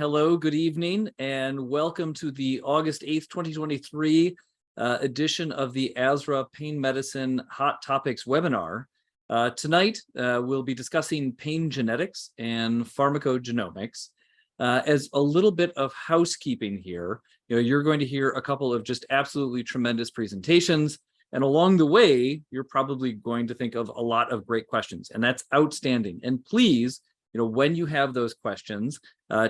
hello, good evening, and welcome to the August 8th, 2023 edition of the ASRA Pain Medicine Hot Topics webinar. Tonight, we'll be discussing pain genetics and pharmacogenomics. As a little bit of housekeeping here, you're going to hear a couple of just absolutely tremendous presentations, and along the way, you're probably going to think of a lot of great questions, and that's outstanding. And please, when you have those questions,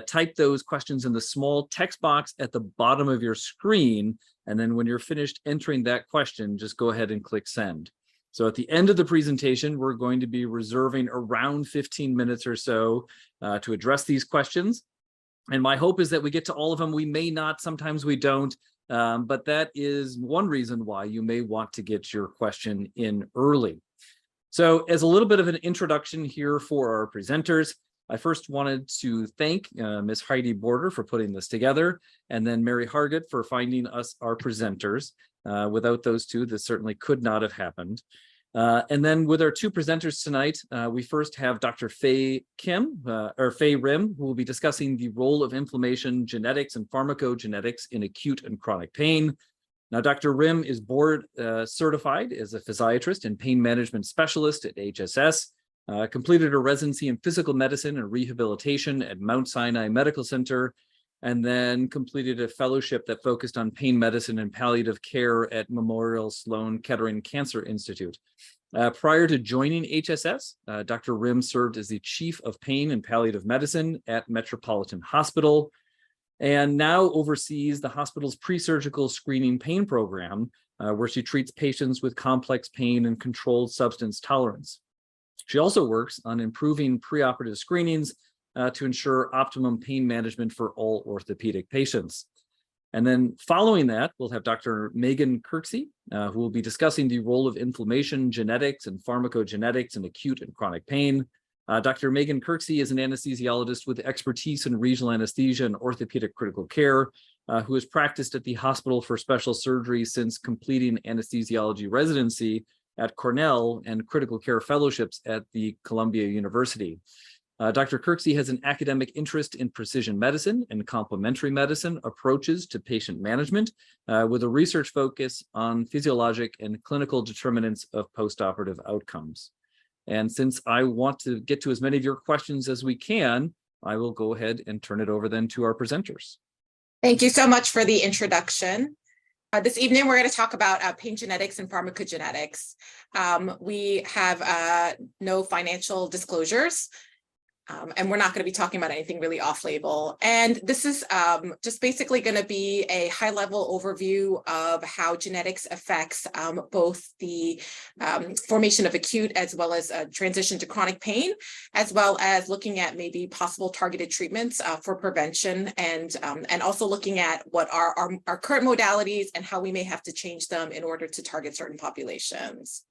type those questions in the small text box at the bottom of your screen. And then when you're finished entering that question, just go ahead and click send. So at the end of the presentation, we're going to be reserving around 15 minutes or so to address these questions. And my hope is that we get to all of them. We may not, sometimes we don't, but that is one reason why you may want to get your question in early. So as a little bit of an introduction here for our presenters, I first wanted to thank Ms. Heidi Border for putting this together, and then Mary Hargett for finding us our presenters. Without those two, this certainly could not have happened. And then with our two presenters tonight, we first have Dr. Fay Rim, who will be discussing the role of inflammation, genetics, and pharmacogenetics in acute and chronic pain. Now, Dr. Rim is board certified as a physiatrist and pain management specialist at HSS, completed a residency in physical medicine and rehabilitation at Mount Sinai Medical Center, and then completed a fellowship that focused on pain medicine and palliative care at Memorial Sloan Kettering Cancer Institute. Prior to joining HSS, Dr. Rim served as the Chief of Pain and Palliative Medicine at Metropolitan Hospital, and now oversees the hospital's pre-surgical screening pain program, where she treats patients with complex pain and controlled substance tolerance. She also works on improving preoperative screenings to ensure optimum pain management for all orthopedic patients. And then following that, we'll have Dr. Meghan Kirksey, who will be discussing the role of inflammation, genetics, and pharmacogenetics in acute and chronic pain. Dr. Meghan Kirksey is an anesthesiologist with expertise in regional anesthesia and orthopedic critical care, who has practiced at the Hospital for Special Surgery since completing anesthesiology residency at Cornell and critical care fellowships at the Columbia University. Dr. Kirksey has an academic interest in precision medicine and complementary medicine approaches to patient management, with a research focus on physiologic and clinical determinants of postoperative outcomes. And since I want to get to as many of your questions as we can, I will go ahead and turn it over then to our presenters. Thank you so much for the introduction. This evening, we're going to talk about pain genetics and pharmacogenetics. We have no financial disclosures, and we're not going to be talking about anything really off-label. And this is just basically going to be a high-level overview of how genetics affects both the formation of acute as well as transition to chronic pain, as well as looking at maybe possible targeted treatments for prevention, and also looking at what are our current modalities and how we may have to change them in order to target certain populations.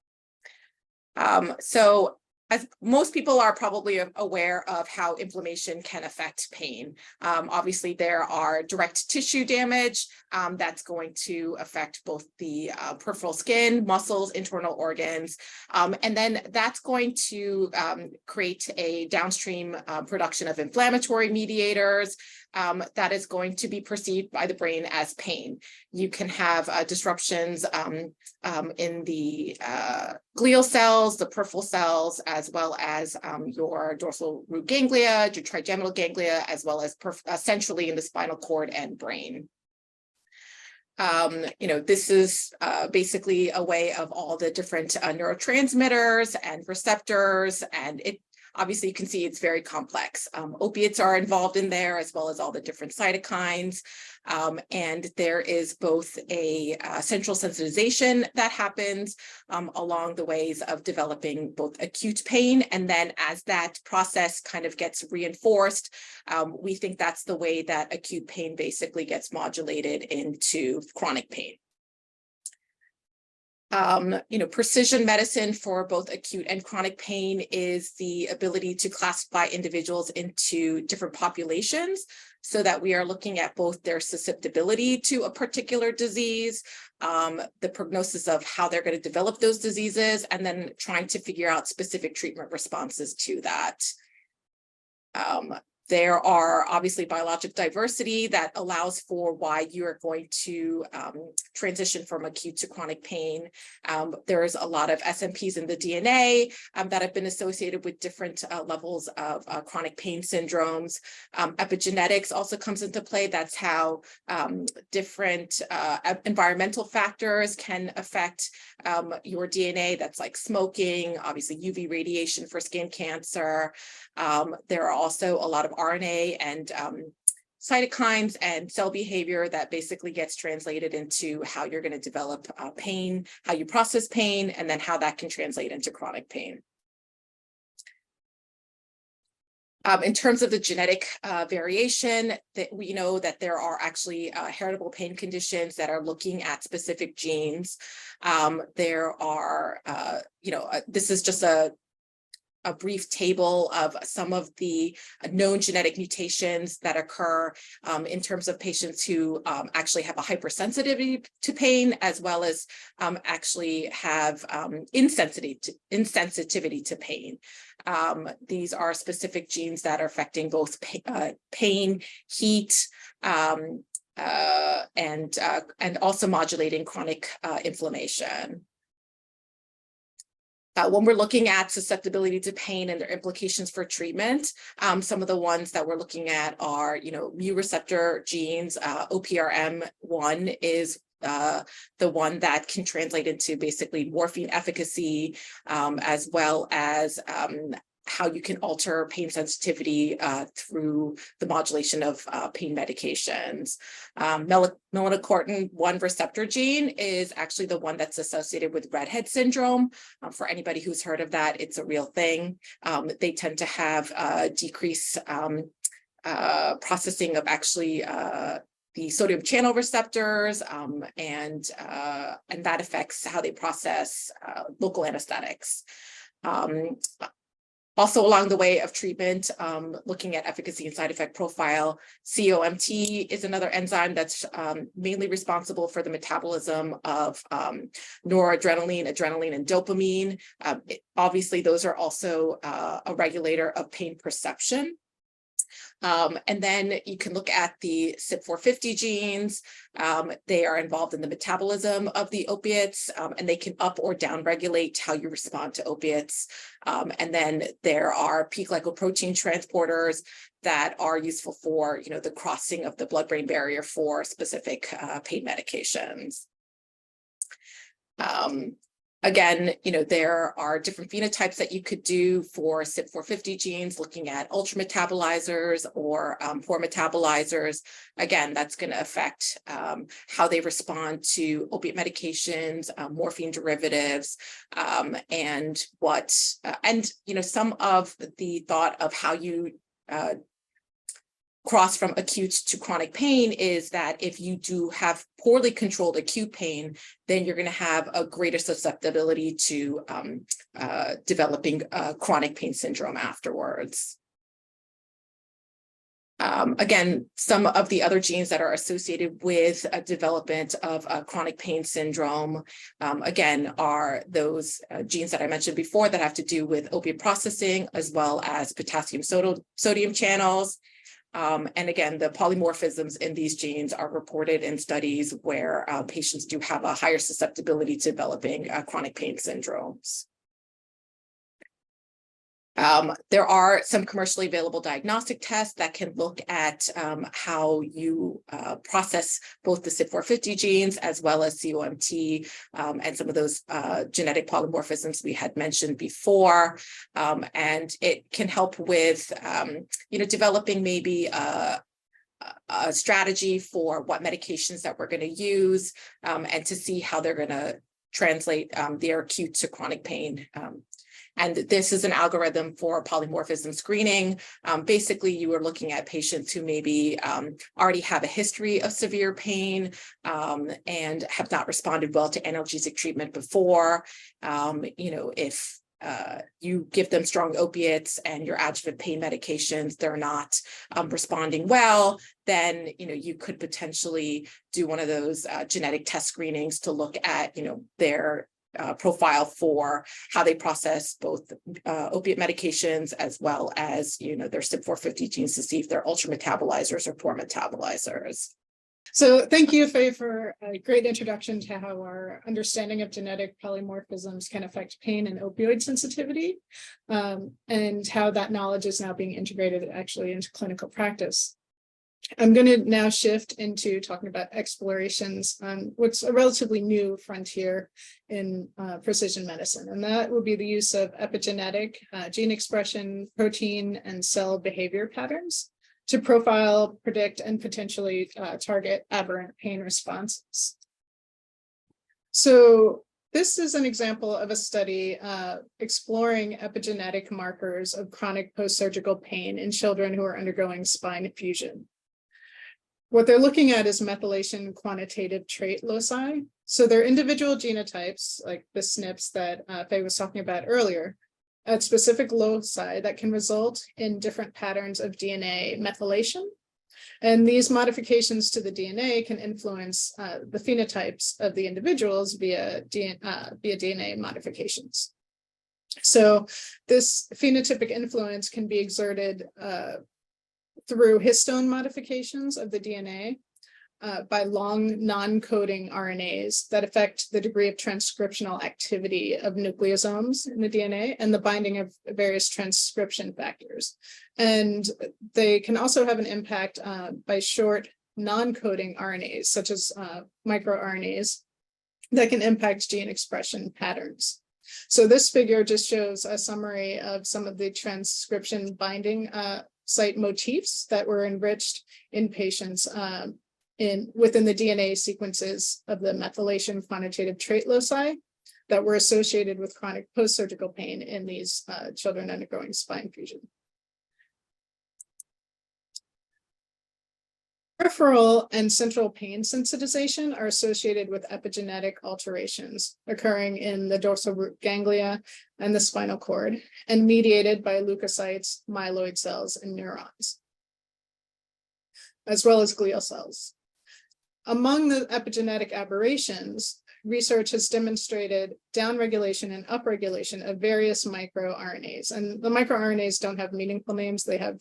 So, as most people are probably aware of how inflammation can affect pain. Obviously, there are direct tissue damage that's going to affect both the peripheral skin, muscles, internal organs, and then that's going to create a downstream production of inflammatory mediators that is going to be perceived by the brain as pain. You can have disruptions in the glial cells, the peripheral cells, as well as your dorsal root ganglia, your trigeminal ganglia, as well as centrally in the spinal cord and brain. This is basically a way of all the different neurotransmitters and receptors, and obviously, you can see it's very complex. Opiates are involved in there, as well as all the different cytokines. And there is both a central sensitization that happens along the ways of developing both acute pain. And then as that process kind of gets reinforced, we think that's the way that acute pain basically gets modulated into chronic pain. Precision medicine for both acute and chronic pain is the ability to classify individuals into different populations so that we are looking at both their susceptibility to a particular disease, the prognosis of how they're going to develop those diseases, and then trying to figure out specific treatment responses to that. There are obviously biologic diversity that allows for why you are going to transition from acute to chronic pain. There's a lot of SNPs in the DNA that have been associated with different levels of chronic pain syndromes. Epigenetics also comes into play. That's how different environmental factors can affect your DNA. That's like smoking, obviously UV radiation for skin cancer. There are also a lot of RNA and cytokines and cell behavior that basically gets translated into how you're going to develop pain, how you process pain, and then how that can translate into chronic pain. In terms of the genetic variation, that we know that there are actually heritable pain conditions that are looking at specific genes. There are, this is just a brief table of some of the known genetic mutations that occur in terms of patients who actually have a hypersensitivity to pain, as well as actually have insensitivity to pain. These are specific genes that are affecting both pain, heat, and also modulating chronic inflammation. When we're looking at susceptibility to pain and their implications for treatment, some of the ones that we're looking at are, mu receptor genes. OPRM1 is the one that can translate into basically morphine efficacy, as well as how you can alter pain sensitivity through the modulation of pain medications. Melanocortin-1 receptor gene is actually the one that's associated with redhead syndrome. For anybody who's heard of that, it's a real thing. They tend to have decreased processing of actually the sodium channel receptors, and that affects how they process local anesthetics. Also along the way of treatment, looking at efficacy and side effect profile, COMT is another enzyme that's mainly responsible for the metabolism of noradrenaline, adrenaline, and dopamine. Obviously, those are also a regulator of pain perception. And then you can look at the CYP450 genes. They are involved in the metabolism of the opiates, and they can up or down regulate how you respond to opiates. And then there are P-glycoprotein transporters that are useful for, the crossing of the blood-brain barrier for specific pain medications. Again, there are different phenotypes that you could do for CYP450 genes, looking at ultrametabolizers or poor metabolizers. Again, that's going to affect how they respond to opiate medications, morphine derivatives, and some of the thought of how you cross from acute to chronic pain is that if you do have poorly controlled acute pain, then you're going to have a greater susceptibility to developing chronic pain syndrome afterwards. Again, some of the other genes that are associated with development of chronic pain syndrome, again, are those genes that I mentioned before that have to do with opiate processing, as well as potassium sodium channels. And again, the polymorphisms in these genes are reported in studies where patients do have a higher susceptibility to developing chronic pain syndromes. There are some commercially available diagnostic tests that can look at how you process both the CYP450 genes as well as COMT and some of those genetic polymorphisms we had mentioned before. And it can help with, developing maybe a strategy for what medications that we're going to use and to see how they're going to translate their acute to chronic pain. And this is an algorithm for polymorphism screening. Basically, you are looking at patients who maybe already have a history of severe pain and have not responded well to analgesic treatment before. If you give them strong opiates and your adjuvant pain medications, they're not responding well, then you could potentially do one of those genetic test screenings to look at their profile for how they process both opiate medications as well as, their CYP450 genes to see if they're ultra metabolizers or poor metabolizers. So thank you, Faye, for a great introduction to how our understanding of genetic polymorphisms can affect pain and opioid sensitivity, and how that knowledge is now being integrated actually into clinical practice. I'm going to now shift into talking about explorations on what's a relatively new frontier in precision medicine, and that would be the use of epigenetic gene expression, protein, and cell behavior patterns to profile, predict, and potentially target aberrant pain responses. So this is an example of a study exploring epigenetic markers of chronic post-surgical pain in children who are undergoing spine fusion. What they're looking at is methylation quantitative trait loci. So they're individual genotypes, like the SNPs that Faye was talking about earlier, at specific loci that can result in different patterns of DNA methylation. And these modifications to the DNA can influence the phenotypes of the individuals via DNA modifications. So this phenotypic influence can be exerted through histone modifications of the DNA by long non-coding RNAs that affect the degree of transcriptional activity of nucleosomes in the DNA and the binding of various transcription factors. And they can also have an impact by short non-coding RNAs, such as microRNAs, that can impact gene expression patterns. So this figure just shows a summary of some of the transcription binding site motifs that were enriched in patients within the DNA sequences of the methylation quantitative trait loci that were associated with chronic post-surgical pain in these children undergoing spine fusion. Peripheral and central pain sensitization are associated with epigenetic alterations occurring in the dorsal root ganglia and the spinal cord, and mediated by leukocytes, myeloid cells, and neurons, as well as glial cells. Among the epigenetic aberrations, research has demonstrated downregulation and upregulation of various microRNAs. And the microRNAs don't have meaningful names, they have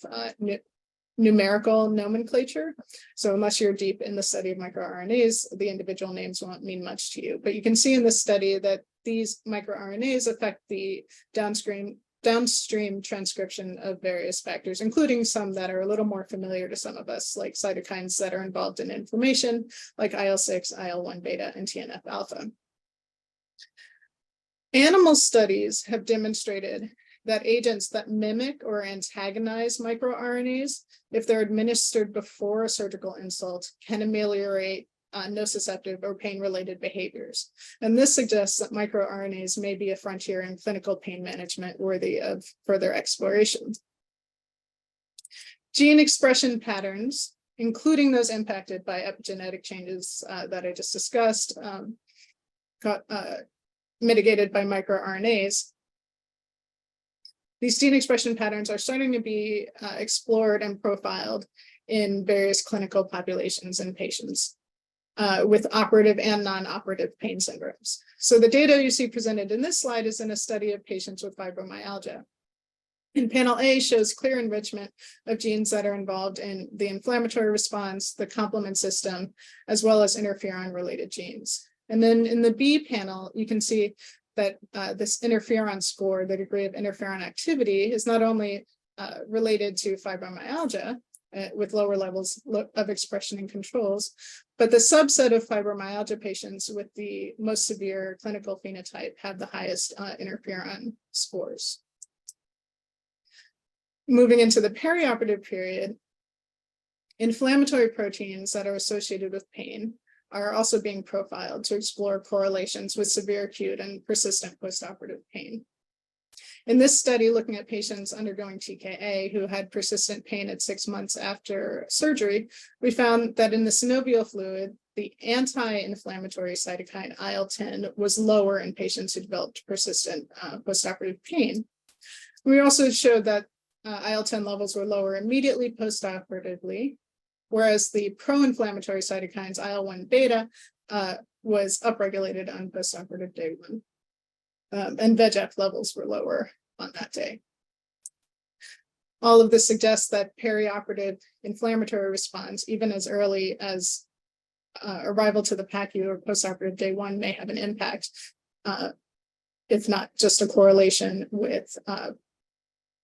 numerical nomenclature. So unless you're deep in the study of microRNAs, the individual names won't mean much to you. But you can see in this study that these microRNAs affect the downstream transcription of various factors, including some that are a little more familiar to some of us, like cytokines that are involved in inflammation, like IL-6, IL-1 beta, and TNF alpha. Animal studies have demonstrated that agents that mimic or antagonize microRNAs, if they're administered before a surgical insult, can ameliorate nociceptive or pain-related behaviors. And this suggests that microRNAs may be a frontier in clinical pain management worthy of further exploration. Gene expression patterns, including those impacted by epigenetic changes that I just discussed, mitigated by microRNAs. These gene expression patterns are starting to be explored and profiled in various clinical populations and patients with operative and non-operative pain syndromes. So the data you see presented in this slide is in a study of patients with fibromyalgia. And panel A shows clear enrichment of genes that are involved in the inflammatory response, the complement system, as well as interferon-related genes. And then in the B panel, you can see that this interferon score, the degree of interferon activity, is not only related to fibromyalgia with lower levels of expression and controls, but the subset of fibromyalgia patients with the most severe clinical phenotype have the highest interferon scores. Moving into the perioperative period, inflammatory proteins that are associated with pain are also being profiled to explore correlations with severe acute and persistent postoperative pain. In this study, looking at patients undergoing TKA who had persistent pain at 6 months after surgery, we found that in the synovial fluid, the anti-inflammatory cytokine IL-10 was lower in patients who developed persistent postoperative pain. We also showed that IL-10 levels were lower immediately postoperatively, whereas the pro-inflammatory cytokines, IL-1 beta, was upregulated on postoperative day 1. and VEGF levels were lower on that day. All of this suggests that perioperative inflammatory response, even as early as arrival to the PACU or postoperative day 1, may have an impact, if not just a correlation with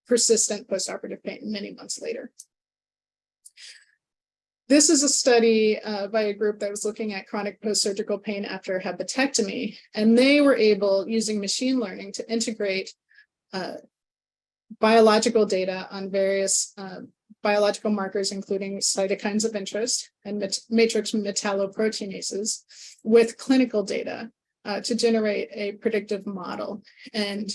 persistent postoperative pain many months later. This is a study by a group that was looking at chronic post-surgical pain after hepatectomy, and they were able, using machine learning, to integrate biological data on various biological markers, including cytokines of interest and matrix metalloproteinases, with clinical data to generate a predictive model. And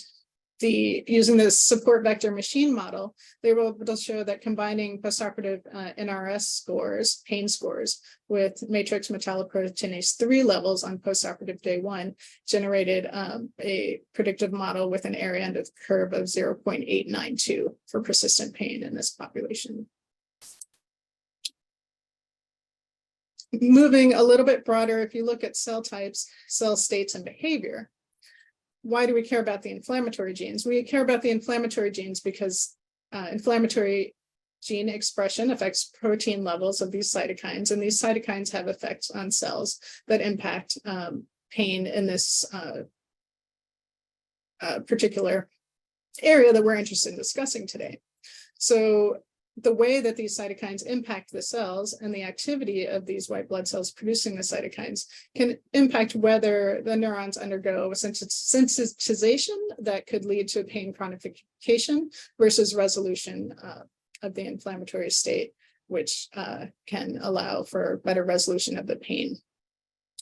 using the support vector machine model, they were able to show that combining postoperative NRS scores, pain scores, with matrix metalloproteinase 3 levels on postoperative day 1 generated a predictive model with an area under the curve of 0.892 for persistent pain in this population. Moving a little bit broader, if you look at cell types, cell states, and behavior, why do we care about the inflammatory genes? We care about the inflammatory genes because inflammatory gene expression affects protein levels of these cytokines, and these cytokines have effects on cells that impact pain in this particular area that we're interested in discussing today. So the way that these cytokines impact the cells and the activity of these white blood cells producing the cytokines can impact whether the neurons undergo a sensitization that could lead to pain chronification versus resolution of the inflammatory state, which can allow for better resolution of the pain.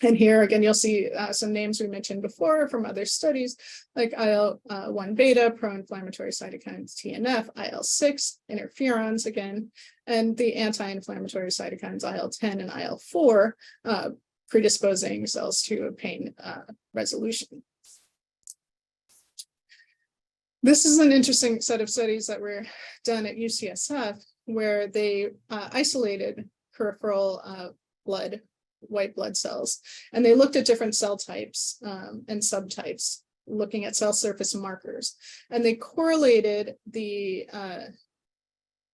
And here again, you'll see some names we mentioned before from other studies, like IL-1 beta, pro-inflammatory cytokines, TNF, IL-6, interferons again, and the anti-inflammatory cytokines, IL-10 and IL-4, predisposing cells to pain resolution. This is an interesting set of studies that were done at UCSF, where they isolated peripheral white blood cells, and they looked at different cell types and subtypes, looking at cell surface markers, and they correlated the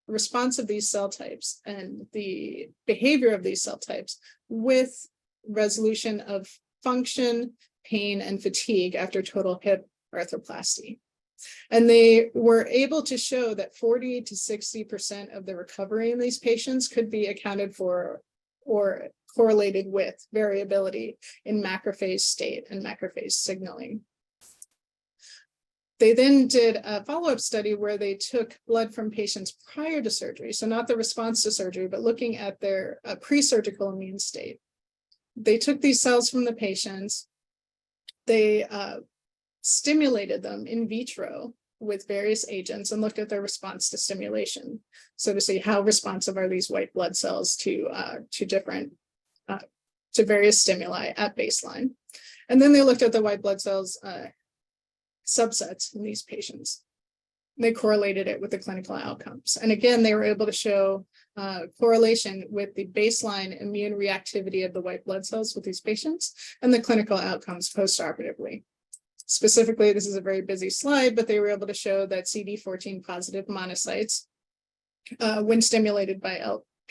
response of these cell types and the behavior of these cell types with resolution of function, pain, and fatigue after total hip arthroplasty. And they were able to show that 40 to 60% of the recovery in these patients could be accounted for or correlated with variability in macrophage state and macrophage signaling. They then did a follow-up study where they took blood from patients prior to surgery, so not the response to surgery, but looking at their pre-surgical immune state. They took these cells from the patients, they stimulated them in vitro with various agents and looked at their response to stimulation. So to see how responsive are these white blood cells to various stimuli at baseline. And then they looked at the white blood cells subsets in these patients. They correlated it with the clinical outcomes. And again, they were able to show correlation with the baseline immune reactivity of the white blood cells with these patients and the clinical outcomes postoperatively. Specifically, this is a very busy slide, but they were able to show that CD14 positive monocytes, when stimulated by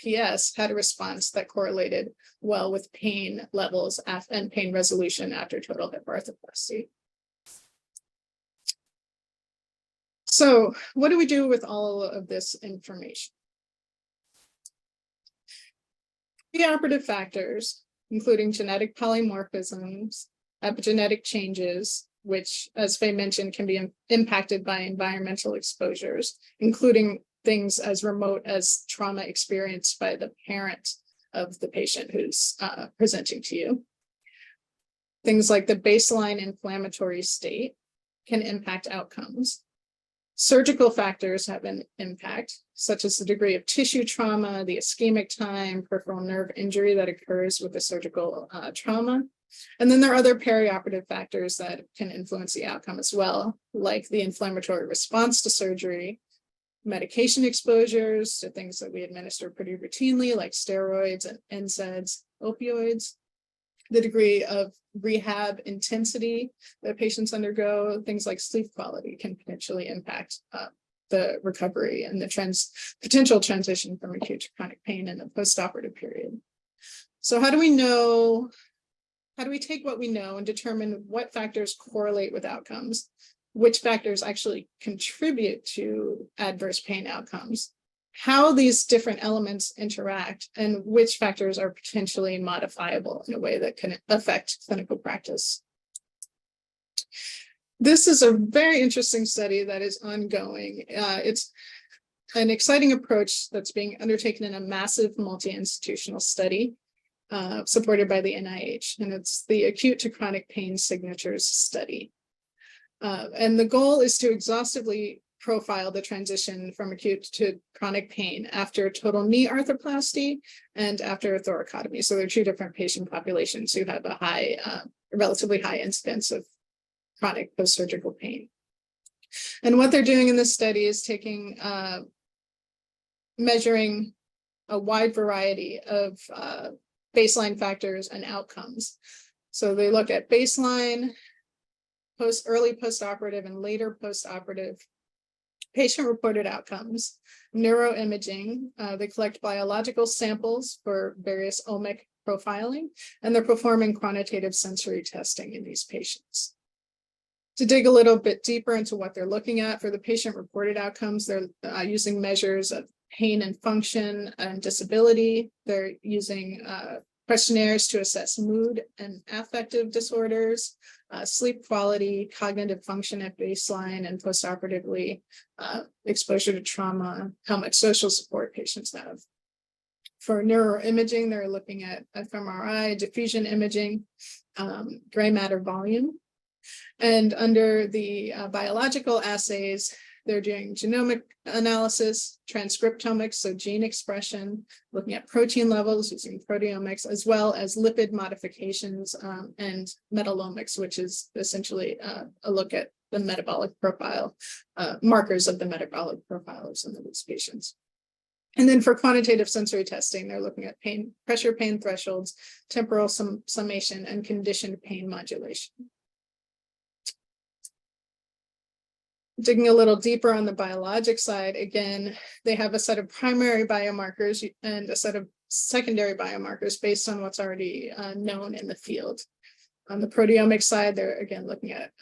LPS, had a response that correlated well with pain levels and pain resolution after total hip arthroplasty. So what do we do with all of this information? Preoperative factors, including genetic polymorphisms, epigenetic changes, which, as Faye mentioned, can be impacted by environmental exposures, including things as remote as trauma experienced by the parent of the patient who's presenting to you. Things like the baseline inflammatory state can impact outcomes. Surgical factors have an impact, such as the degree of tissue trauma, the ischemic time, peripheral nerve injury that occurs with the surgical trauma. And then there are other perioperative factors that can influence the outcome as well, like the inflammatory response to surgery, medication exposures to things that we administer pretty routinely, like steroids and NSAIDs, opioids, the degree of rehab intensity that patients undergo. Things like sleep quality can potentially impact the recovery and the potential transition from acute to chronic pain in the postoperative period. So how do we take what we know and determine what factors correlate with outcomes, which factors actually contribute to adverse pain outcomes, how these different elements interact, and which factors are potentially modifiable in a way that can affect clinical practice? This is a very interesting study that is ongoing. It's an exciting approach that's being undertaken in a massive multi-institutional study supported by the NIH, and it's the Acute to Chronic Pain Signatures study. And the goal is to exhaustively profile the transition from acute to chronic pain after total knee arthroplasty and after a thoracotomy. So there are two different patient populations who have a relatively high incidence of chronic post-surgical pain. And what they're doing in this study is measuring a wide variety of baseline factors and outcomes. So they look at baseline, early postoperative and later postoperative patient-reported outcomes, neuroimaging. They collect biological samples for various omic profiling, and they're performing quantitative sensory testing in these patients. To dig a little bit deeper into what they're looking at for the patient-reported outcomes, they're using measures of pain and function and disability. They're using questionnaires to assess mood and affective disorders, sleep quality, cognitive function at baseline and postoperatively, exposure to trauma, how much social support patients have. For neuroimaging, they're looking at fMRI, diffusion imaging, gray matter volume. And under the biological assays, they're doing genomic analysis, transcriptomics, so gene expression, looking at protein levels using proteomics, as well as lipid modifications and metabolomics, which is essentially a look at the metabolic profile, markers of the metabolic profile of some of these patients. And then for quantitative sensory testing, they're looking at pressure pain thresholds, temporal summation, and conditioned pain modulation. Digging a little deeper on the biologic side, again, they have a set of primary biomarkers and a set of secondary biomarkers based on what's already known in the field. On the proteomic side, they're again looking at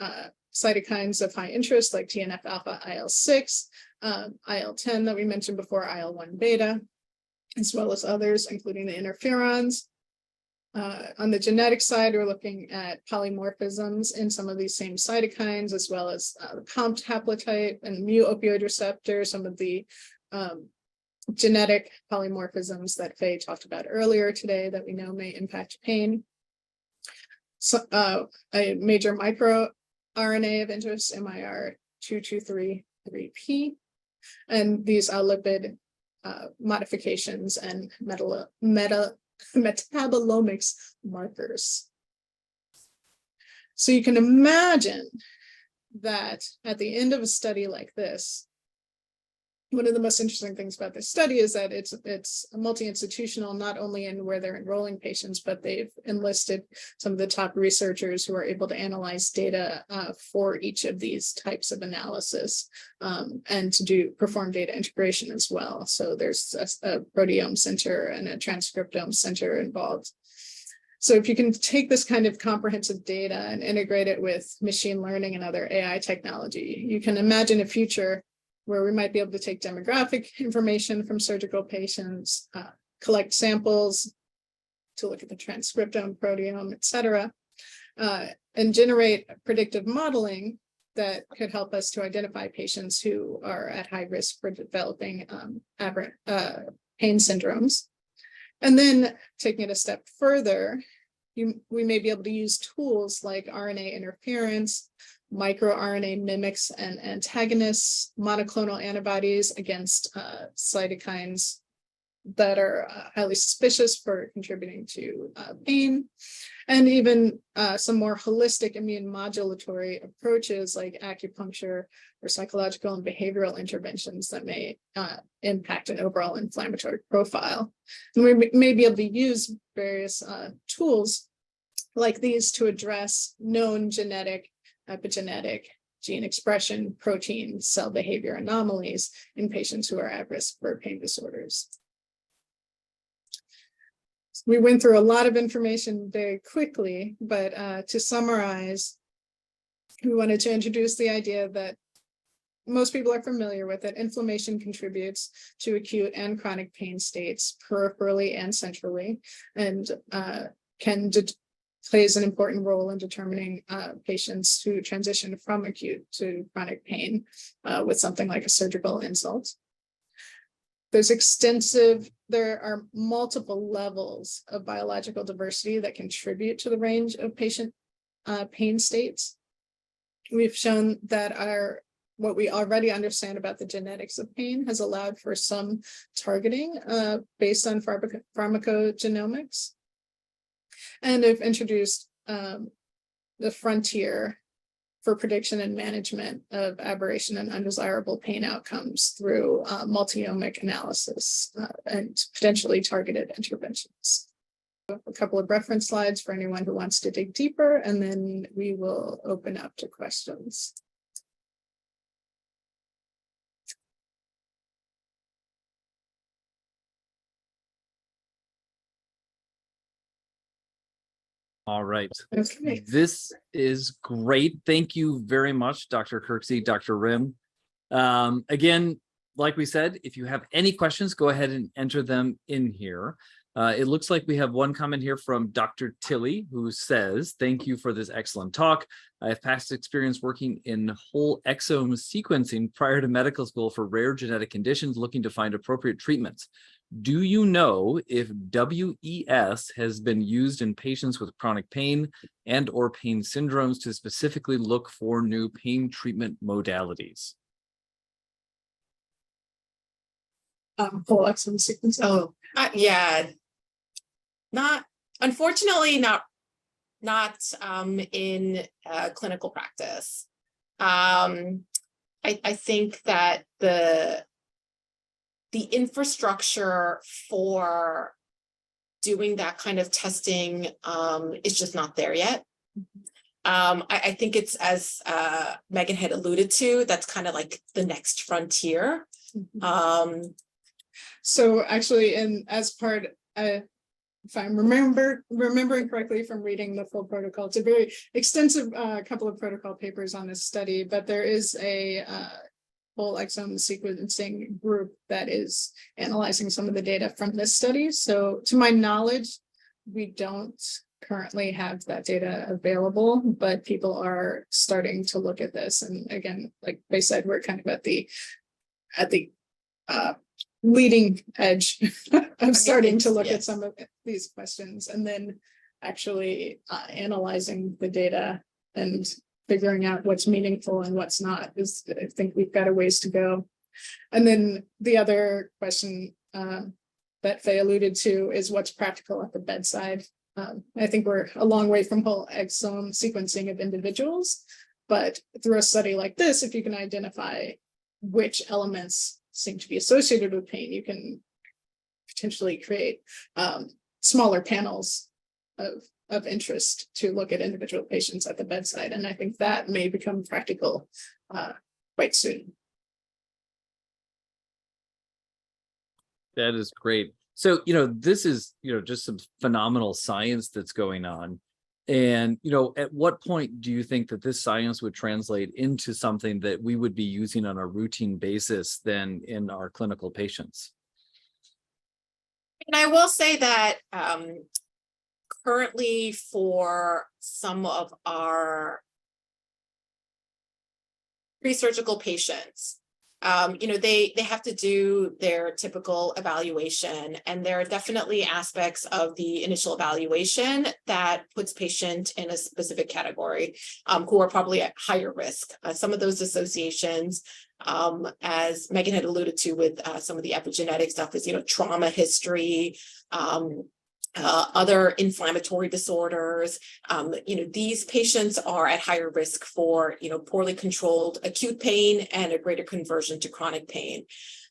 cytokines of high interest like TNF-alpha, IL-6, IL-10 that we mentioned before, IL-1 beta, as well as others, including the interferons. On the genetic side, we're looking at polymorphisms in some of these same cytokines, as well as the COMT haplotype and mu opioid receptor, some of the genetic polymorphisms that Faye talked about earlier today that we know may impact pain. So, a major microRNA of interest, MIR2233P, and these are lipid modifications and metabolomics markers. So you can imagine that at the end of a study like this, one of the most interesting things about this study is that it's multi-institutional, not only in where they're enrolling patients, but they've enlisted some of the top researchers who are able to analyze data for each of these types of analysis and to perform data integration as well. So there's a proteome center and a transcriptome center involved. So if you can take this kind of comprehensive data and integrate it with machine learning and other AI technology, you can imagine a future where we might be able to take demographic information from surgical patients, collect samples to look at the transcriptome, proteome, et cetera, and generate predictive modeling that could help us to identify patients who are at high risk for developing aberrant pain syndromes. And then taking it a step further, we may be able to use tools like RNA interference, microRNA mimics and antagonists, monoclonal antibodies against cytokines that are highly suspicious for contributing to pain, and even some more holistic immune modulatory approaches like acupuncture or psychological and behavioral interventions that may impact an overall inflammatory profile. And we may be able to use various tools like these to address known genetic, epigenetic, gene expression, protein, cell behavior anomalies in patients who are at risk for pain disorders. We went through a lot of information very quickly, but to summarize, we wanted to introduce the idea that most people are familiar with it. Inflammation contributes to acute and chronic pain states peripherally and centrally, and plays an important role in determining patients who transition from acute to chronic pain with something like a surgical insult. There are multiple levels of biological diversity that contribute to the range of patient pain states. We've shown that what we already understand about the genetics of pain has allowed for some targeting based on pharmacogenomics. And have introduced the frontier for prediction and management of aberration and undesirable pain outcomes through multi-omic analysis and potentially targeted interventions. A couple of reference slides for anyone who wants to dig deeper, and then we will open up to questions. All right. Okay. This is great. Thank you very much, Dr. Kirksey, Dr. Rim. Again, like we said, if you have any questions, go ahead and enter them in here. It looks like we have one comment here from Dr. Tilley, who says, thank you for this excellent talk. I have past experience working in whole exome sequencing prior to medical school for rare genetic conditions looking to find appropriate treatments. Do you know if WES has been used in patients with chronic pain and or pain syndromes to specifically look for new pain treatment modalities? Whole exome sequencing. Oh, yeah. Unfortunately, not in clinical practice. I think that the infrastructure for doing that kind of testing is just not there yet. I think it's, as Meghan had alluded to, that's kind of like the next frontier. So actually, as part, if I'm remembering correctly from reading the full protocol, it's a very extensive couple of protocol papers on this study, but there is a whole exome sequencing group that is analyzing some of the data from this study. So to my knowledge, we don't currently have that data available, but people are starting to look at this. And again, like they said, we're kind of at the leading edge of starting to look at some of these questions, and then actually analyzing the data and figuring out what's meaningful and what's not. I think we've got a ways to go. And then the other question that Faye alluded to is what's practical at the bedside. I think we're a long way from whole exome sequencing of individuals, but through a study like this, if you can identify which elements seem to be associated with pain, you can potentially create smaller panels of interest to look at individual patients at the bedside. And I think that may become practical quite soon. That is great. So, this is, just some phenomenal science that's going on. And, at what point do you think that this science would translate into something that we would be using on a routine basis then in our clinical patients? And I will say that currently for some of our pre-surgical patients, they have to do their typical evaluation, and there are definitely aspects of the initial evaluation that puts patient in a specific category who are probably at higher risk. Some of those associations, as Meghan had alluded to with some of the epigenetic stuff, is trauma history, other inflammatory disorders. These patients are at higher risk for, poorly controlled acute pain and a greater conversion to chronic pain.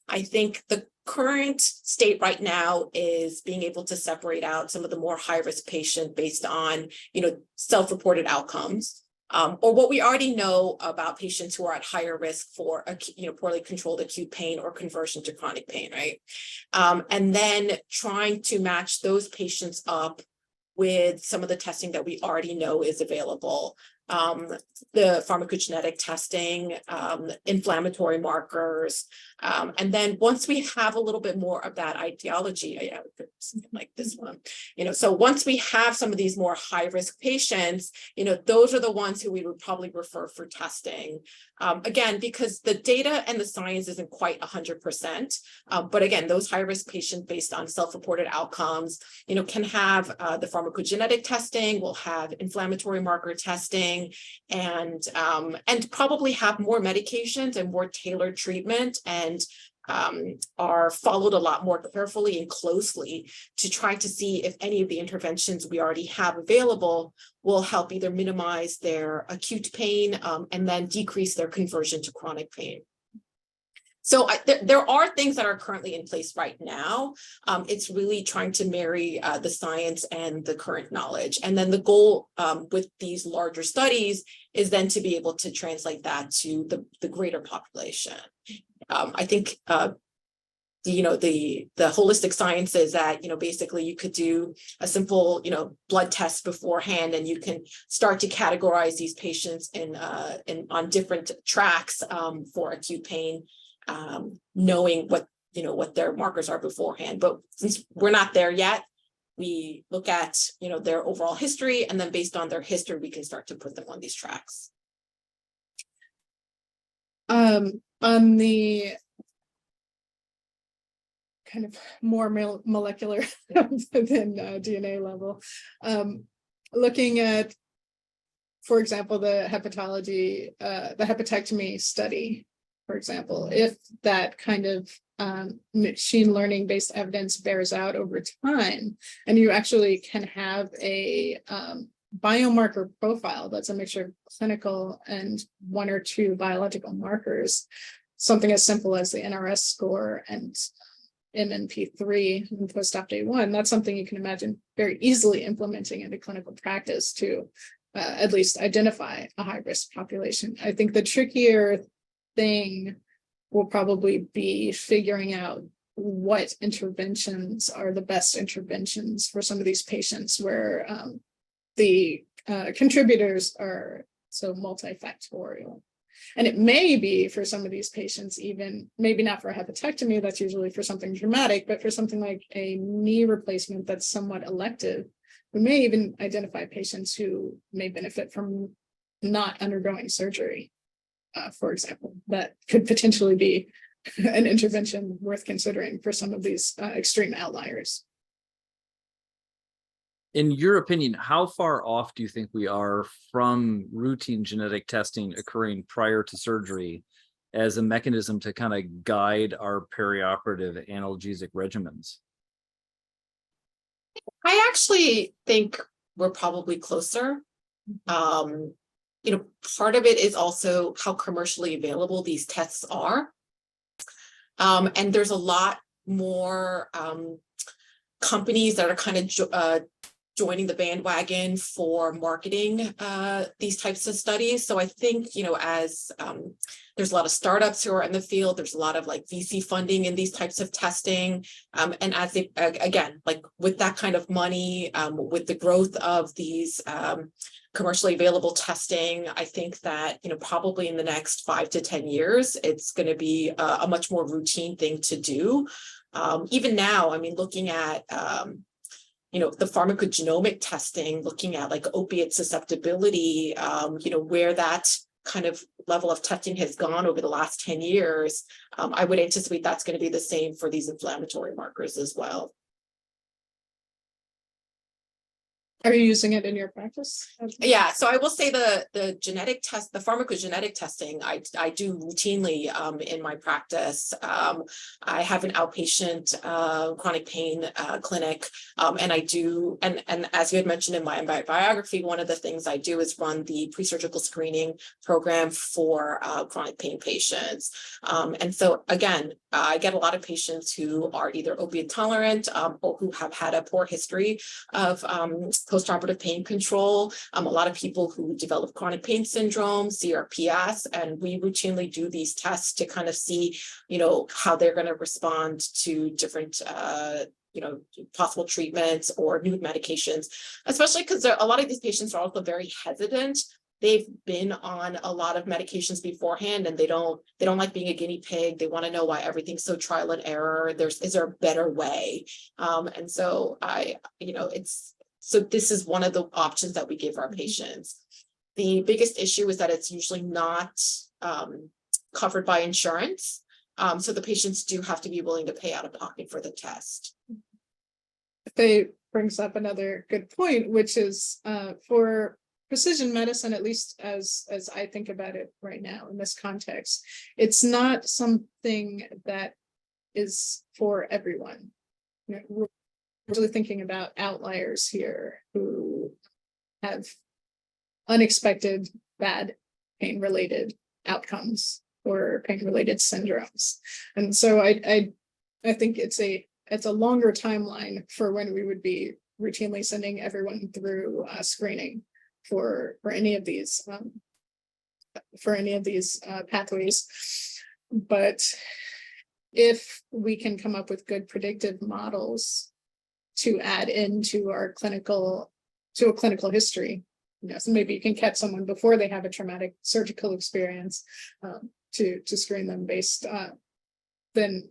I think the current state right now is being able to separate out some of the more high-risk patient based on, self-reported outcomes. Or what we already know about patients who are at higher risk for, poorly controlled acute pain or conversion to chronic pain, right? And then trying to match those patients up with some of the testing that we already know is available. The pharmacogenetic testing, inflammatory markers. And then once we have a little bit more of that ideology, something like this one, so once we have some of these more high-risk patients, those are the ones who we would probably refer for testing. Again, because the data and the science isn't quite 100%. But again, those high-risk patients based on self-reported outcomes, can have the pharmacogenetic testing, will have inflammatory marker testing, and probably have more medications and more tailored treatment, and are followed a lot more carefully and closely to try to see if any of the interventions we already have available will help either minimize their acute pain and then decrease their conversion to chronic pain. So there are things that are currently in place right now. It's really trying to marry the science and the current knowledge. And then the goal with these larger studies is then to be able to translate that to the greater population. I think the holistic science is that, basically you could do a simple, blood test beforehand, and you can start to categorize these patients on different tracks for acute pain, knowing what their markers are beforehand. But since we're not there yet, we look at, their overall history, and then based on their history, we can start to put them on these tracks. On the kind of more molecular than DNA level, looking at, for example, the hepatectomy study, for example, if that kind of machine learning based evidence bears out over time, and you actually can have a biomarker profile that's a mixture of clinical and one or two biological markers, something as simple as the NRS score and MNP3 and post-op day 1, that's something you can imagine very easily implementing into clinical practice to at least identify a high-risk population. I think the trickier thing will probably be figuring out what interventions are the best interventions for some of these patients where the contributors are so multifactorial. And it may be for some of these patients, even maybe not for a hepatectomy, that's usually for something dramatic, but for something like a knee replacement that's somewhat elective, we may even identify patients who may benefit from not undergoing surgery, for example. That could potentially be an intervention worth considering for some of these extreme outliers. In your opinion, how far off do you think we are from routine genetic testing occurring prior to surgery as a mechanism to kind of guide our perioperative analgesic regimens? I actually think we're probably closer. Part of it is also how commercially available these tests are. And there's a lot more companies that are kind of joining the bandwagon for marketing these types of studies. So I think, as there's a lot of startups who are in the field, there's a lot of like VC funding in these types of testing. And as they, again, like with that kind of money, with the growth of these commercially available testing, I think that, probably in the next 5 to 10 years, it's going to be a much more routine thing to do. Even now, I mean, looking at, the pharmacogenomic testing, looking at like opiate susceptibility, where that kind of level of testing has gone over the last 10 years, I would anticipate that's going to be the same for these inflammatory markers as well. Are you using it in your practice? Yeah, so I will say the genetic test, the pharmacogenetic testing, I do routinely in my practice. I have an outpatient chronic pain clinic, and I do, and as you had mentioned in my biography, one of the things I do is run the pre-surgical screening program for chronic pain patients. And so again, I get a lot of patients who are either opioid tolerant or who have had a poor history of postoperative pain control, a lot of people who develop chronic pain syndrome, CRPS, and we routinely do these tests to kind of see, how they're going to respond to different possible treatments or new medications, especially because a lot of these patients are also very hesitant. They've been on a lot of medications beforehand, and they don't like being a guinea pig. They want to know why everything's so trial and error. Is there a better way? And so So this is one of the options that we give our patients. The biggest issue is that it's usually not covered by insurance. So the patients do have to be willing to pay out of pocket for the test. They brings up another good point, which is for precision medicine, at least as I think about it right now in this context, it's not something that is for everyone. We're really thinking about outliers here who have unexpected bad pain-related outcomes or pain-related syndromes. And so I think it's a longer timeline for when we would be routinely sending everyone through screening for any of these pathways. But if we can come up with good predictive models to add into our clinical history, so maybe you can catch someone before they have a traumatic surgical experience to screen them based then.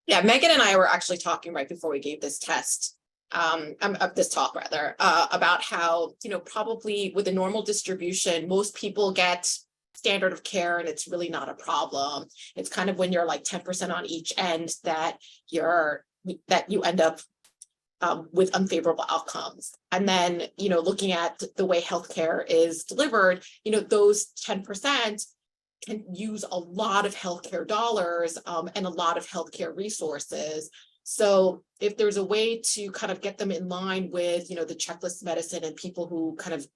Yeah, Megan and I were actually talking right before we gave this test, this talk rather, about how, probably with a normal distribution, most people get standard of care and it's really not a problem. It's kind of when you're like 10% on each end that you end up with unfavorable outcomes. And then, looking at the way healthcare is delivered, those 10% can use a lot of healthcare dollars and a lot of healthcare resources. So if there's a way to kind of get them in line with, the checklist medicine and people who kind of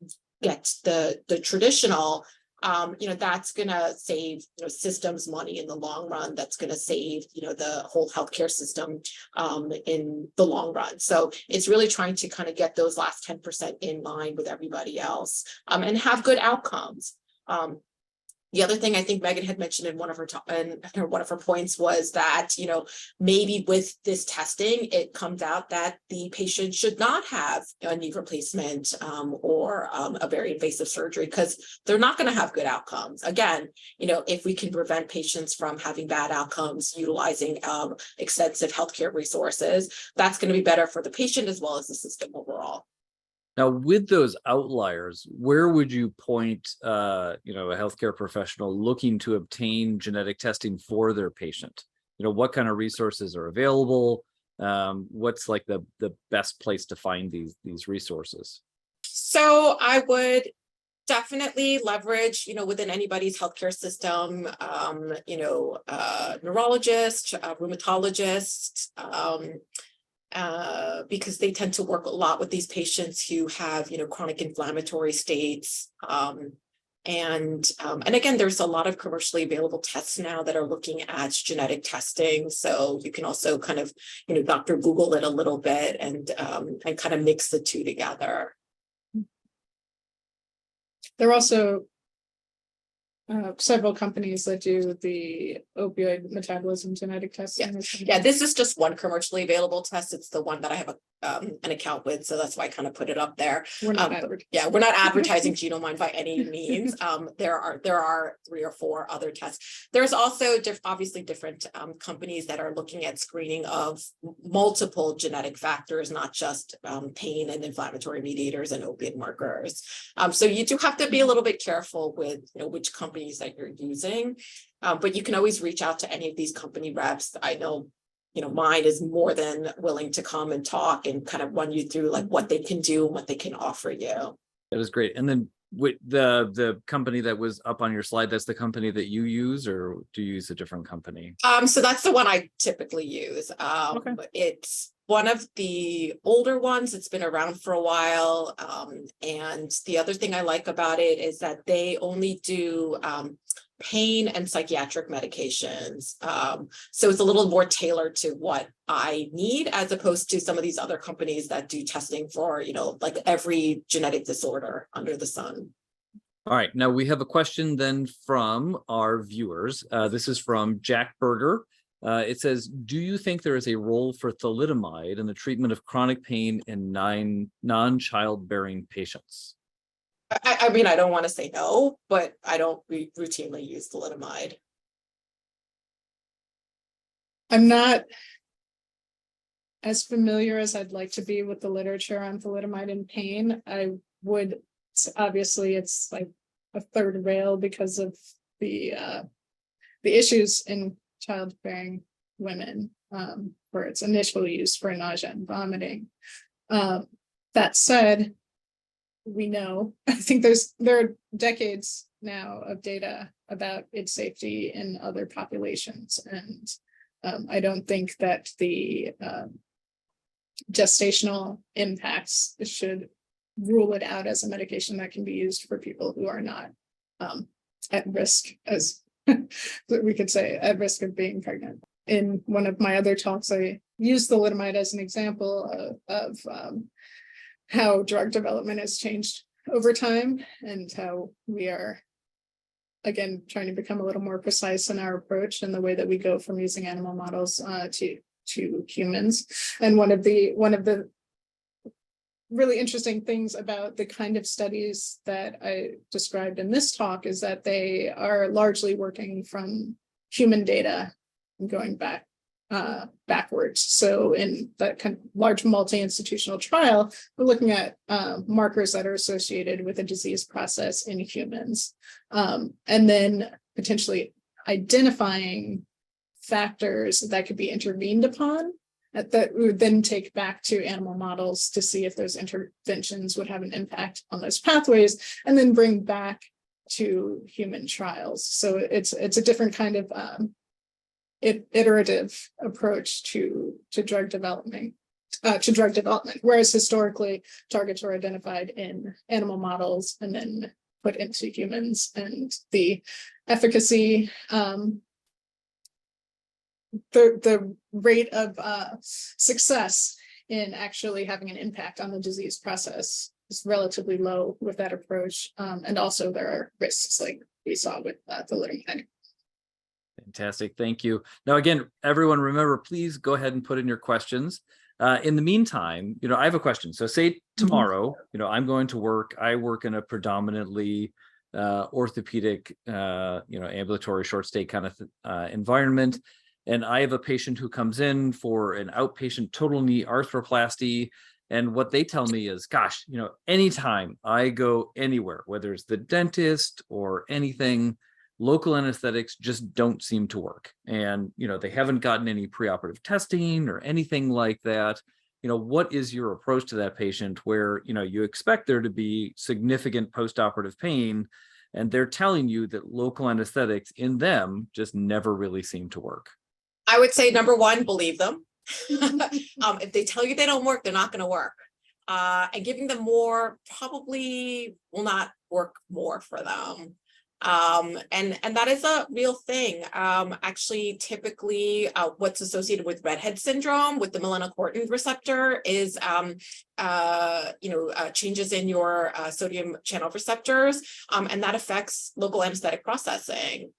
get the traditional, that's going to save, systems money in the long run. That's going to save, the whole healthcare system in the long run. So it's really trying to kind of get those last 10% in line with everybody else and have good outcomes. The other thing I think Megan had mentioned in one of her points was that, maybe with this testing, it comes out that the patient should not have a knee replacement or a very invasive surgery because they're not going to have good outcomes. Again, if we can prevent patients from having bad outcomes utilizing extensive healthcare resources, that's going to be better for the patient as well as the system overall. Now, with those outliers, where would you point, a healthcare professional looking to obtain genetic testing for their patient? What kind of resources are available? What's like the best place to find these resources? So I would definitely leverage, within anybody's healthcare system, neurologist, rheumatologist, because they tend to work a lot with these patients who have, chronic inflammatory states. And again, there's a lot of commercially available tests now that are looking at genetic testing. So you can also kind of, Dr. Google it a little bit and kind of mix the two together. There are also several companies that do the opioid metabolism genetic testing. Yeah, this is just one commercially available test. It's the one that I have an account with, so that's why I kind of put it up there. We're not we're not advertising Genomind by any means. There are 3 or 4 other tests. There's also obviously different companies that are looking at screening of multiple genetic factors, not just pain and inflammatory mediators and opiate markers. So you do have to be a little bit careful with which companies that you're using, but you can always reach out to any of these company reps. I know mine is more than willing to come and talk and kind of run you through like what they can do and what they can offer you. That is great. And then with the company that was up on your slide, that's the company that you use, or do you use a different company? So that's the one I typically use. Okay. It's one of the older ones. It's been around for a while. And the other thing I like about it is that they only do pain and psychiatric medications. So it's a little more tailored to what I need, as opposed to some of these other companies that do testing for, like every genetic disorder under the sun. All right. Now we have a question then from our viewers. This is from Jack Berger. It says, do you think there is a role for thalidomide in the treatment of chronic pain in non-childbearing patients? I mean, I don't want to say no, but I don't routinely use thalidomide. I'm not as familiar as I'd like to be with the literature on thalidomide and pain. I would, obviously it's like a third rail because of the issues in childbearing women, where it's initially used for nausea and vomiting. That said, we know, I think there are decades now of data about its safety in other populations. And I don't think that the gestational impacts should rule it out as a medication that can be used for people who are not at risk, as we could say, at risk of being pregnant. In one of my other talks, I used thalidomide as an example of how drug development has changed over time, and how we are, again, trying to become a little more precise in our approach and the way that we go from using animal models to humans. And one of the really interesting things about the kind of studies that I described in this talk is that they are largely working from human data and going backwards. So in that kind of large multi-institutional trial, we're looking at markers that are associated with a disease process in humans, and then potentially identifying factors that could be intervened upon that we would then take back to animal models to see if those interventions would have an impact on those pathways, and then bring back to human trials. So it's a different kind of iterative approach to drug development, whereas historically targets were identified in animal models and then put into humans, and the efficacy, the rate of success in actually having an impact on the disease process is relatively low with that approach. And also there are risks like we saw with thalidomide. Fantastic. Thank you. Now, again, everyone, remember, please go ahead and put in your questions. In the meantime, I have a question. So say tomorrow, I'm going to work. I work in a predominantly orthopedic, ambulatory short stay kind of environment. And I have a patient who comes in for an outpatient total knee arthroplasty. And what they tell me is, gosh, anytime I go anywhere, whether it's the dentist or anything, local anesthetics just don't seem to work. And, they haven't gotten any preoperative testing or anything like that. What is your approach to that patient where, you expect there to be significant postoperative pain, and they're telling you that local anesthetics in them just never really seem to work? I would say, number one, believe them. If they tell you they don't work, they're not going to work. And giving them more probably will not work more for them. And that is a real thing. Actually, typically, what's associated with redhead syndrome with the melanocortin receptor is, changes in your sodium channel receptors, and that affects local anesthetic processing.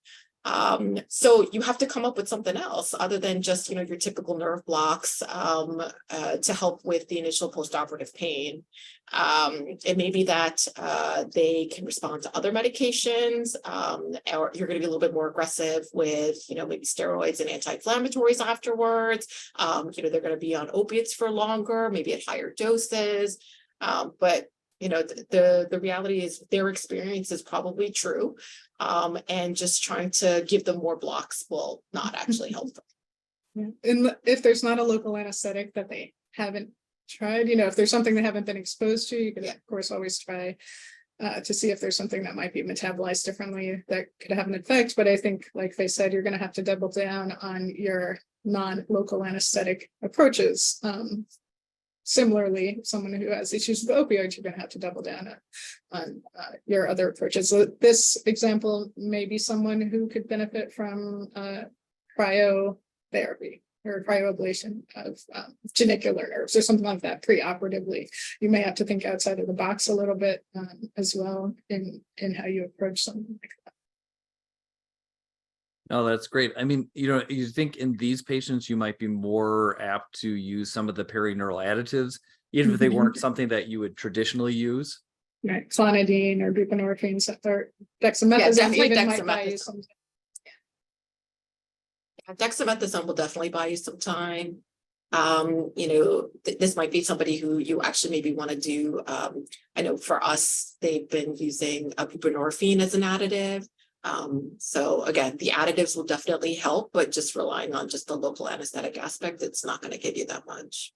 So you have to come up with something else other than just, your typical nerve blocks to help with the initial postoperative pain. It may be that they can respond to other medications, or you're going to be a little bit more aggressive with, maybe steroids and anti-inflammatories afterwards. They're going to be on opiates for longer, maybe at higher doses. But the reality is their experience is probably true. And just trying to give them more blocks will not actually help them. Yeah. And if there's not a local anesthetic that they haven't tried, if there's something they haven't been exposed to, you can of course always try to see if there's something that might be metabolized differently that could have an effect. But I think, like they said, you're going to have to double down on your non-local anesthetic approaches. Similarly, someone who has issues with opioids, you're going to have to double down on your other approaches. So this example may be someone who could benefit from cryotherapy or cryoablation of genicular nerves or something like that preoperatively. You may have to think outside of the box a little bit as well in how you approach something like that. Oh, that's great. I mean, you think in these patients, you might be more apt to use some of the perineural additives, even if they weren't something that you would traditionally use. Right, clonidine or buprenorphine or dexamethasone. Yeah, definitely even might buy you some. Dexamethasone will definitely buy you some time. This might be somebody who you actually maybe want to do. I know for us, they've been using buprenorphine as an additive. So again, the additives will definitely help, but just relying on just the local anesthetic aspect, it's not going to give you that much.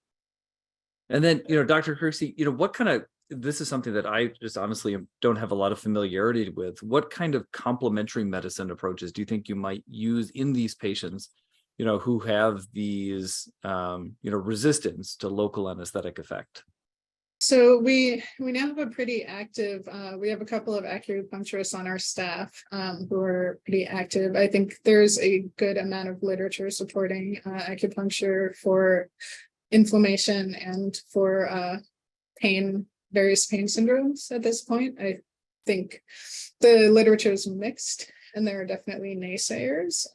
And then, Dr. Kirksey, what kind of, this is something that I just honestly don't have a lot of familiarity with. What kind of complementary medicine approaches do you think you might use in these patients, who have these, resistance to local anesthetic effect? So we now have a pretty active, we have a couple of acupuncturists on our staff who are pretty active. I think there's a good amount of literature supporting acupuncture for inflammation and for various pain syndromes at this point. I think the literature is mixed and there are definitely naysayers,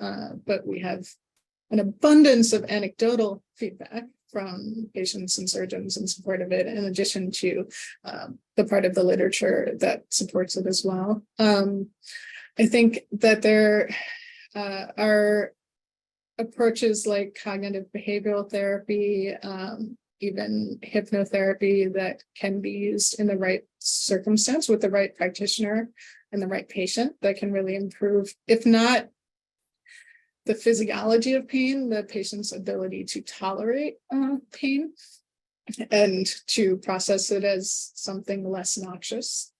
but we have an abundance of anecdotal feedback from patients and surgeons in support of it, in addition to the part of the literature that supports it as well. I think that there are approaches like cognitive behavioral therapy, even hypnotherapy that can be used in the right circumstance with the right practitioner and the right patient that can really improve, if not the physiology of pain, the patient's ability to tolerate pain and to process it as something less noxious.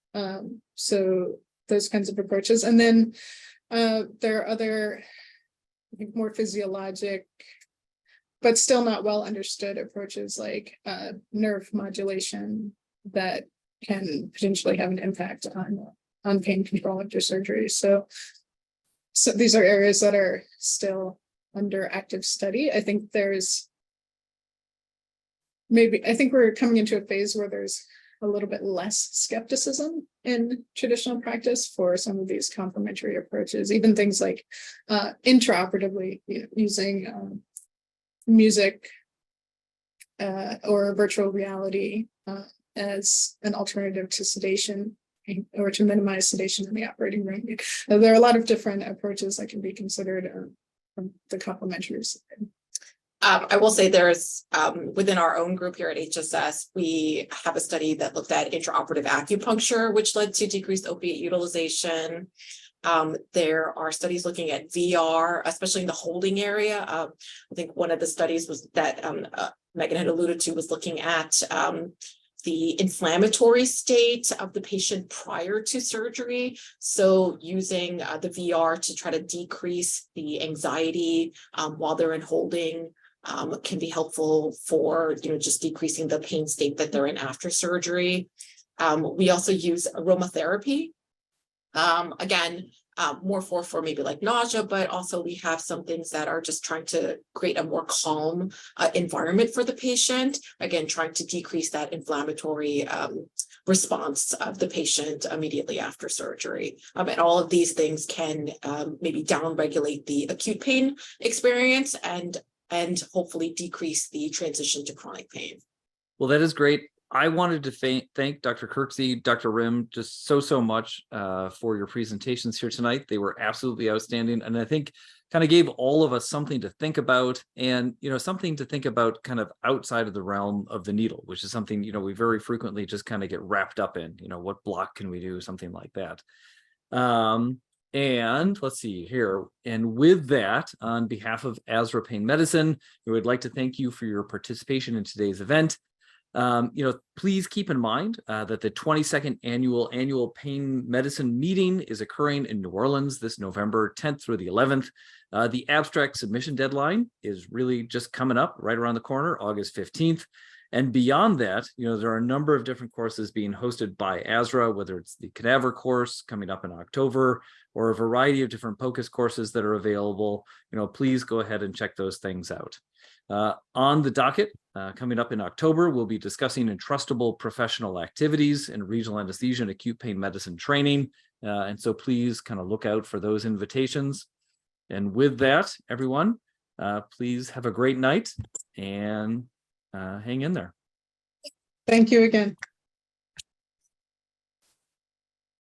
So those kinds of approaches. And then there are other, I think, more physiologic, but still not well understood approaches like nerve modulation that can potentially have an impact on pain control after surgery. So these are areas that are still under active study. I think we're coming into a phase where there's a little bit less skepticism in traditional practice for some of these complementary approaches, even things like intraoperatively using music or virtual reality as an alternative to sedation, or to minimize sedation in the operating room. There are a lot of different approaches that can be considered from the complementary side. I will say there's within our own group here at HSS, we have a study that looked at intraoperative acupuncture, which led to decreased opiate utilization. There are studies looking at VR, especially in the holding area. I think one of the studies was that Meghan had alluded to was looking at the inflammatory state of the patient prior to surgery. So using the VR to try to decrease the anxiety while they're in holding can be helpful for just decreasing the pain state that they're in after surgery. We also use aromatherapy. Again, more for maybe like nausea, but also we have some things that are just trying to create a more calm environment for the patient. Again, trying to decrease that inflammatory response of the patient immediately after surgery. And all of these things can maybe downregulate the acute pain experience and hopefully decrease the transition to chronic pain. Well, that is great. I wanted to thank Dr. Kirksey, Dr. Rim, just so much for your presentations here tonight. They were absolutely outstanding. And I think kind of gave all of us something to think about, and, something to think about kind of outside of the realm of the needle, which is something, we very frequently just kind of get wrapped up in, what block can we do, something like that. And let's see here. And with that, on behalf of ASRA Pain Medicine, we would like to thank you for your participation in today's event. Please keep in mind that the 22nd annual pain medicine meeting is occurring in New Orleans this November 10th through the 11th. The abstract submission deadline is really just coming up right around the corner, August 15th. And beyond that, there are a number of different courses being hosted by ASRA, whether it's the cadaver course coming up in October or a variety of different POCUS courses that are available. Please go ahead and check those things out. On the docket, coming up in October, we'll be discussing entrustable professional activities in regional anesthesia and acute pain medicine training. And so please kind of look out for those invitations. And with that, everyone, please have a great night and hang in there. Thank you again.